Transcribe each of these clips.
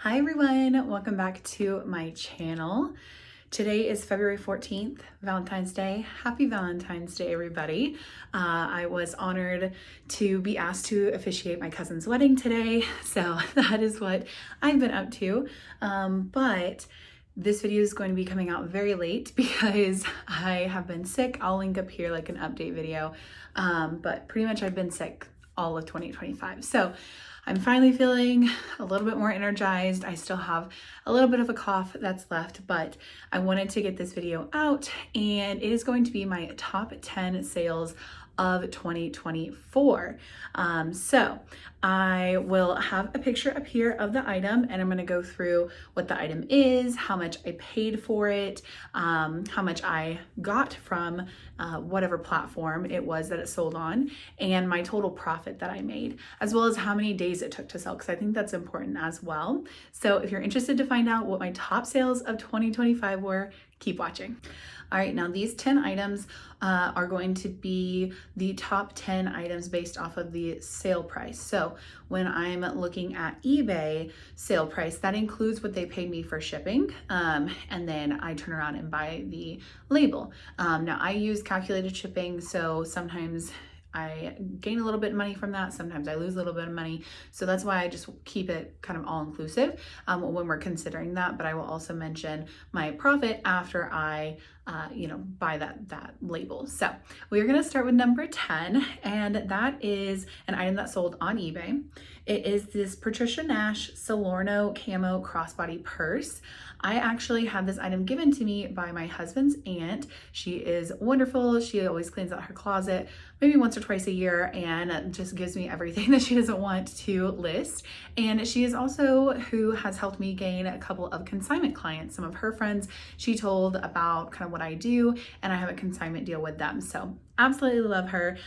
Hi everyone, welcome back to my channel. Today is February 14th, Valentine's Day. Happy Valentine's Day, everybody. I was honored to be asked to officiate my cousin's wedding today, so that is what I've been up to. But this video is going to be coming out very late because I have been sick. I'll link up here like an update video, but pretty much I've been sick all of 2025. So I'm finally feeling a little bit more energized. I still have a little bit of a cough that's left, but I wanted to get this video out, and it is going to be my top 10 sales of 2024. So I will have a picture up here of the item, and I'm going to go through what the item is, how much I paid for it, how much I got from whatever platform it was that it sold on, and my total profit that I made, as well as how many days it took to sell, because I think that's important as well. So if you're interested to find out what my top sales of 2025 were, keep watching. All right, now these 10 items are going to be the top 10 items based off of the sale price. So when I'm looking at eBay sale price, that includes what they paid me for shipping, and then I turn around and buy the label. Now I use calculated shipping, so sometimes I gain a little bit of money from that. Sometimes I lose a little bit of money. So that's why I just keep it kind of all inclusive when we're considering that. But I will also mention my profit after I, buy that label. So we're going to start with number 10, and that is an item that sold on eBay. It is this Patricia Nash Salerno Camo Crossbody Purse. I actually had this item given to me by my husband's aunt. She is wonderful. She always cleans out her closet maybe once or twice a year and just gives me everything that she doesn't want to list. And she is also who has helped me gain a couple of consignment clients. Some of her friends she told about kind of what I do, and I have a consignment deal with them. So absolutely love her.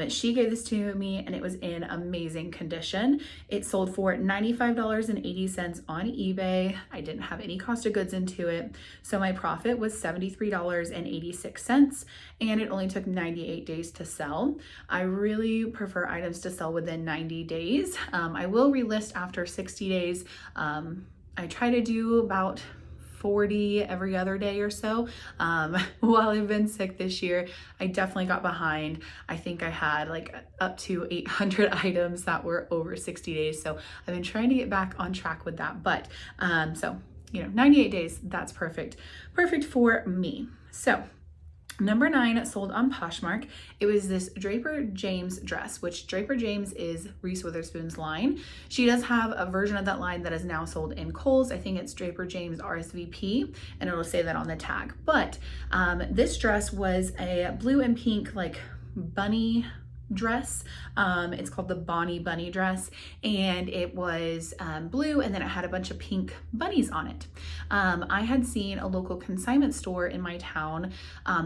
She gave this to me and it was in amazing condition. It sold for $95.80 on eBay. I didn't have any cost of goods into it. So my profit was $73.86, and it only took 98 days to sell. I really prefer items to sell within 90 days. I will relist after 60 days. I try to do about 40 every other day or so. While I've been sick this year, I definitely got behind. I think I had like up to 800 items that were over 60 days. So I've been trying to get back on track with that. But 98 days, that's perfect for me. So number 9 sold on Postmark. It was this Draper James dress, which Draper James is Reese Witherspoon's line. She does have a version of that line that is now sold in Kohl's. I think it's Draper James RSVP, and it'll say that on the tag. But this dress was a blue and pink like bunny dress. It's called the Bonnie Bunny dress, and it was blue, and then it had a bunch of pink bunnies on it. I had seen a local consignment store in my town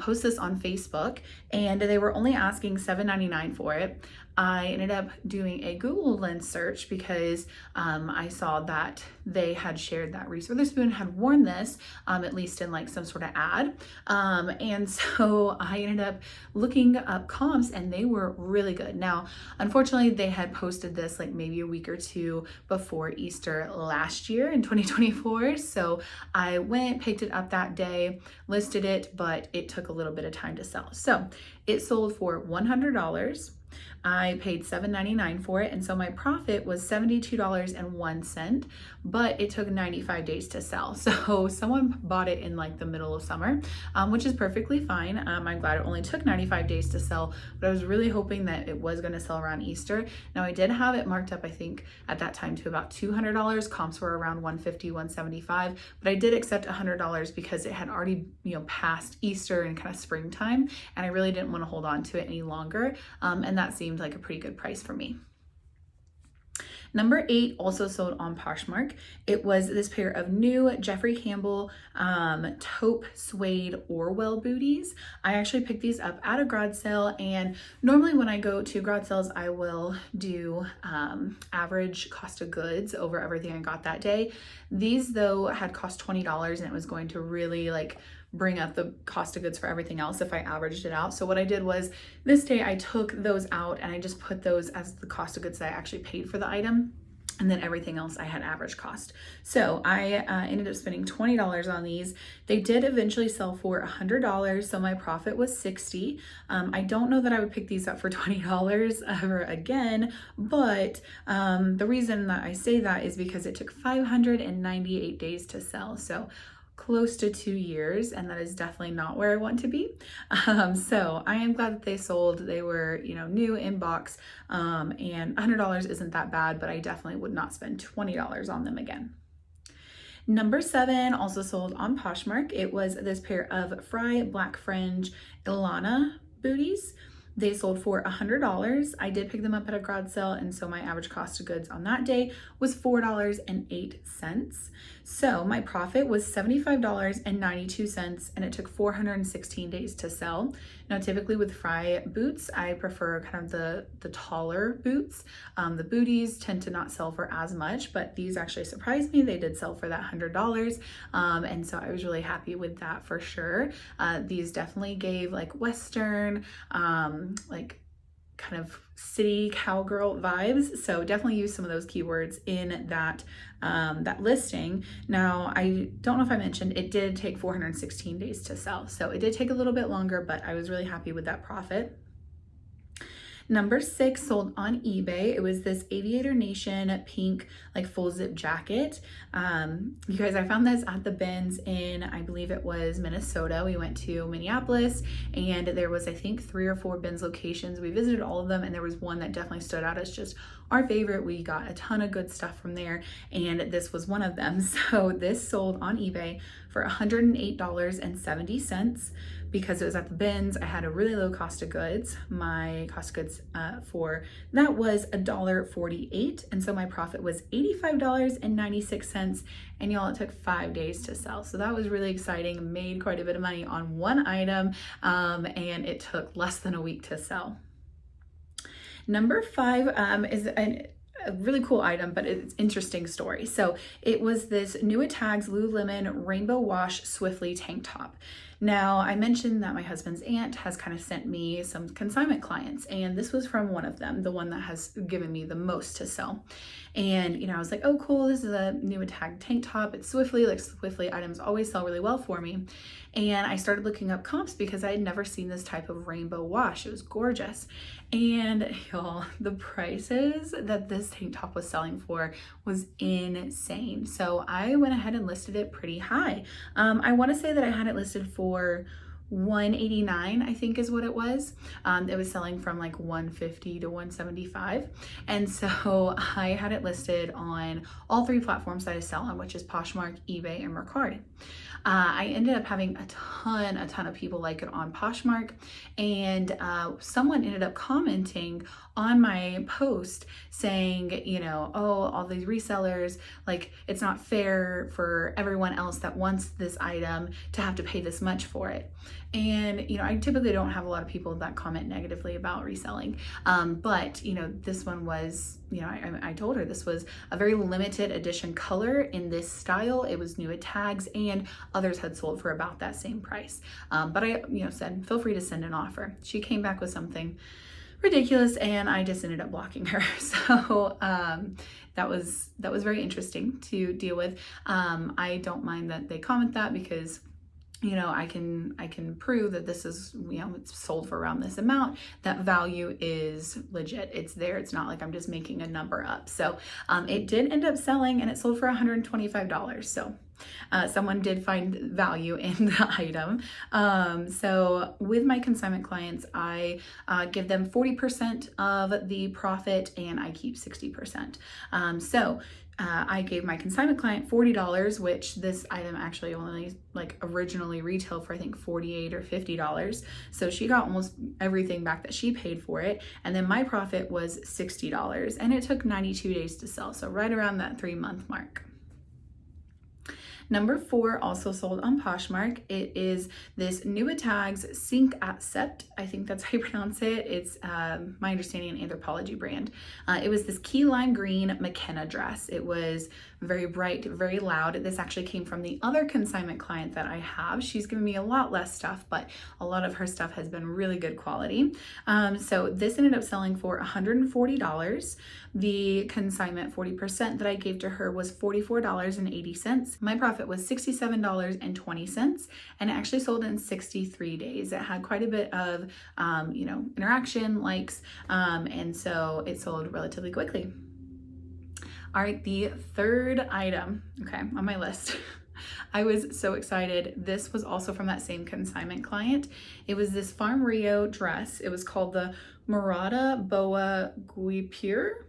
post this on Facebook, and they were only asking $7.99 for it. I ended up doing a Google Lens search because I saw that they had shared that Reese Witherspoon had worn this, at least in like some sort of ad. And so I ended up looking up comps, and they were really good. Now, unfortunately, they had posted this like maybe a week or two before Easter last year in 2024. So I went, picked it up that day, listed it, but it took a little bit of time to sell. So it sold for $100. I paid $7.99 for it, and so my profit was $72.01, but it took 95 days to sell. So someone bought it in like the middle of summer, which is perfectly fine. I'm glad it only took 95 days to sell, but I was really hoping that it was going to sell around Easter. Now I did have it marked up, I think at that time, to about $200. Comps were around $150, $175, but I did accept $100 because it had already, passed Easter and kind of springtime, and I really didn't want to hold on to it any longer. And that seemed like a pretty good price for me. Number 8 also sold on Poshmark. It was this pair of new Jeffrey Campbell taupe suede Orwell booties. I actually picked these up at a garage sale, and normally when I go to garage sales, I will do average cost of goods over everything I got that day. These though had cost $20, and it was going to really like bring up the cost of goods for everything else if I averaged it out. So what I did was this day I took those out and I just put those as the cost of goods that I actually paid for the item. And then everything else I had average cost. So I ended up spending $20 on these. They did eventually sell for $100, so my profit was $60. I don't know that I would pick these up for $20 ever again, but the reason that I say that is because it took 598 days to sell. So close to 2 years, and that is definitely not where I want to be. So I am glad that they sold. They were, new in box, and $100 isn't that bad, but I definitely would not spend $20 on them again. Number 7 also sold on Poshmark. It was this pair of Fry Black Fringe Ilana booties. They sold for $100. I did pick them up at a garage sale, and so my average cost of goods on that day was $4.08. So my profit was $75.92, and it took 416 days to sell. Now, typically with Fry boots, I prefer kind of the taller boots. The booties tend to not sell for as much, but these actually surprised me. They did sell for that $100, and so I was really happy with that for sure. These definitely gave like Western, like kind of city cowgirl vibes. So definitely use some of those keywords in that listing. Now, I don't know if I mentioned, it did take 416 days to sell. So it did take a little bit longer, but I was really happy with that profit. Number 6 sold on eBay. It was this Aviator Nation pink, like full zip jacket. You guys, I found this at the bins in, I believe it was Minnesota. We went to Minneapolis, and there was, I think, 3 or 4 bins locations. We visited all of them, and there was one that definitely stood out as just our favorite. We got a ton of good stuff from there, and this was one of them. So this sold on eBay for $108.70. Because it was at the bins, I had a really low cost of goods. My cost of goods for that was $1.48, and so my profit was $85.96, and y'all, it took 5 days to sell. So that was really exciting. Made quite a bit of money on one item, and it took less than a week to sell. Number 5 is a really cool item, but it's an interesting story. So it was this New at Tags Lululemon Rainbow Wash Swiftly tank top. Now, I mentioned that my husband's aunt has kind of sent me some consignment clients, and this was from one of them, the one that has given me the most to sell. And, I was like, oh, cool, this is a New at Tag tank top. It's Swiftly, like Swiftly items always sell really well for me. And I started looking up comps because I had never seen this type of rainbow wash. It was gorgeous. And y'all, the prices that this tank top was selling for was insane. So I went ahead and listed it pretty high. I want to say that I had it listed for $189, I think is what it was. It was selling from like $150 to $175. And so I had it listed on all 3 platforms that I sell on, which is Poshmark, eBay, and Mercari. I ended up having a ton of people like it on Poshmark, and someone ended up commenting on my post saying, oh, all these resellers, like it's not fair for everyone else that wants this item to have to pay this much for it. And, I typically don't have a lot of people that comment negatively about reselling. But, this one was, I told her this was a very limited edition color in this style. It was New at Tags, and others had sold for about that same price. But I, said, feel free to send an offer. She came back with something ridiculous, and I just ended up blocking her. So that was very interesting to deal with. I don't mind that they comment that because I can prove that this is, it's sold for around this amount. That value is legit. It's there. It's not like I'm just making a number up. So it did end up selling, and it sold for $125. So someone did find value in the item. So with my consignment clients, I give them 40% of the profit, and I keep 60%. I gave my consignment client $40, which this item actually only originally retailed for I think $48 or $50. So she got almost everything back that she paid for it. And then my profit was $60, and it took 92 days to sell. So right around that 3-month mark. Number 4 also sold on Poshmark. It is this Nuitags Sink at Sept. I think that's how you pronounce it. It's my understanding an Anthropologie brand. It was this key lime green McKenna dress. It was very bright, very loud. This actually came from the other consignment client that I have. She's given me a lot less stuff, but a lot of her stuff has been really good quality. So this ended up selling for $140. The consignment 40% that I gave to her was $44.80. My profit was $67.20, and it actually sold in 63 days. It had quite a bit of, interaction, likes, and so it sold relatively quickly. All right, the third item, okay, on my list. I was so excited. This was also from that same consignment client. It was this Farm Rio dress. It was called the Murata Boa Guipure,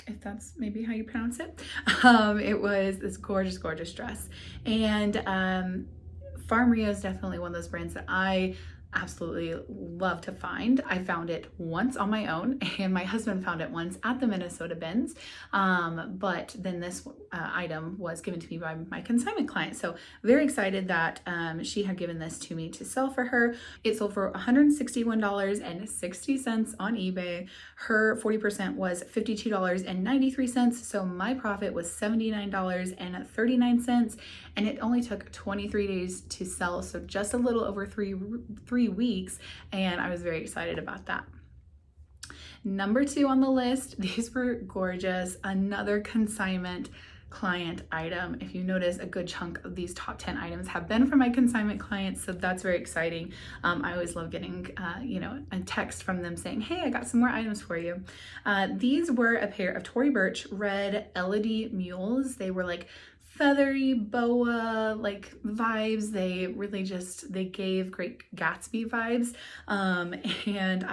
if that's maybe how you pronounce it. It was this gorgeous, gorgeous dress. And Farm Rio is definitely one of those brands that I absolutely love to find. I found it once on my own, and my husband found it once at the Minnesota bins. But then this item was given to me by my consignment client. So very excited that she had given this to me to sell for her. It sold for $161.60 on eBay. Her 40% was $52.93. So my profit was $79.39. And it only took 23 days to sell. So just a little over three weeks, and I was very excited about that. Number 2 on the list, these were gorgeous. Another consignment client item. If you notice, a good chunk of these top 10 items have been from my consignment clients, so that's very exciting. I always love getting a text from them saying, hey, I got some more items for you. These were a pair of Tory Burch red LED mules. They were like feathery boa like vibes. They really they gave Great Gatsby vibes, and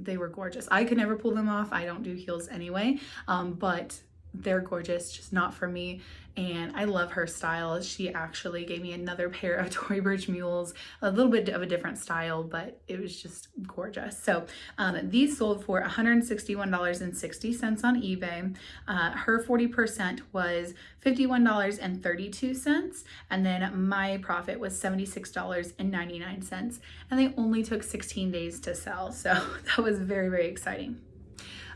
they were gorgeous. I could never pull them off. I don't do heels anyway, but they're gorgeous, just not for me. And I love her style. She actually gave me another pair of Tory Burch mules, a little bit of a different style, but it was just gorgeous. So these sold for $161.60 on eBay. Her 40% was $51.32, and then my profit was $76.99, and they only took 16 days to sell. So that was very, very exciting.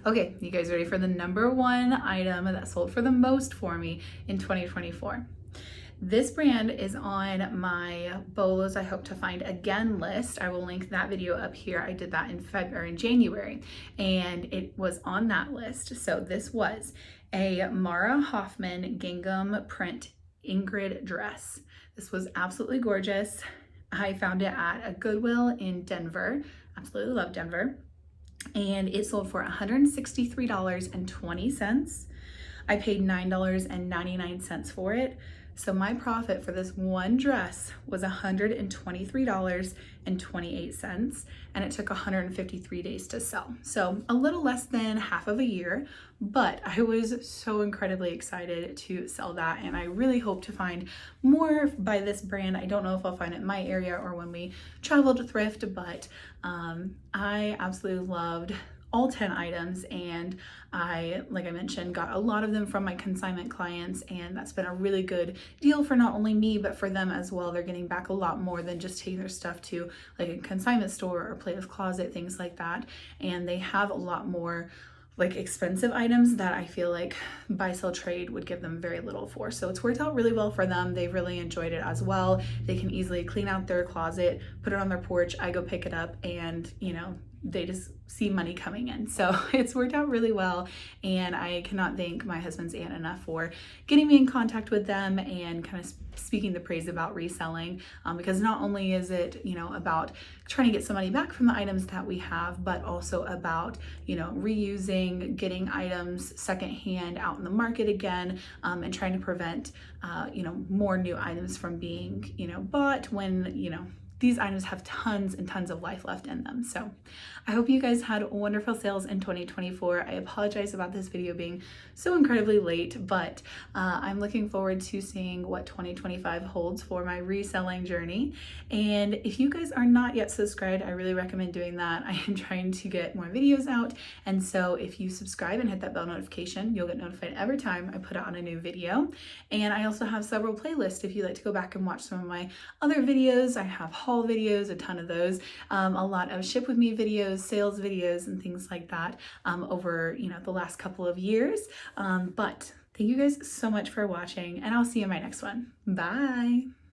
Okay, you guys ready for the number 1 item that sold for the most for me in 2024? This brand is on my Bolos I Hope to Find Again list. I will link that video up here. I did that in January, and it was on that list. So this was a Mara Hoffman gingham print Ingrid dress. This was absolutely gorgeous. I found it at a Goodwill in Denver. Absolutely love Denver. And it sold for $163.20. I paid $9.99 for it. So my profit for this one dress was $123.28, and it took 153 days to sell. So a little less than half of a year, but I was so incredibly excited to sell that, and I really hope to find more by this brand. I don't know if I'll find it in my area or when we travel to thrift, but I absolutely loved all 10 items, and like I mentioned, got a lot of them from my consignment clients, and that's been a really good deal for not only me, but for them as well. They're getting back a lot more than just taking their stuff to like a consignment store or Play With Closet, things like that. And they have a lot more like expensive items that I feel like buy sell trade would give them very little for. So it's worked out really well for them. They've really enjoyed it as well. They can easily clean out their closet, put it on their porch, I go pick it up, and they just see money coming in. So it's worked out really well, and I cannot thank my husband's aunt enough for getting me in contact with them and kind of speaking the praise about reselling, because not only is it about trying to get some money back from the items that we have, but also about reusing, getting items secondhand out in the market again, and trying to prevent more new items from being bought when these items have tons and tons of life left in them. So I hope you guys had wonderful sales in 2024. I apologize about this video being so incredibly late, but I'm looking forward to seeing what 2025 holds for my reselling journey. And if you guys are not yet subscribed, I really recommend doing that. I am trying to get more videos out. And so if you subscribe and hit that bell notification, you'll get notified every time I put out a new video. And I also have several playlists if you'd like to go back and watch some of my other videos. I have haul videos, a ton of those, a lot of ship with me videos, sales videos, and things like that over the last couple of years. But thank you guys so much for watching, and I'll see you in my next one. Bye.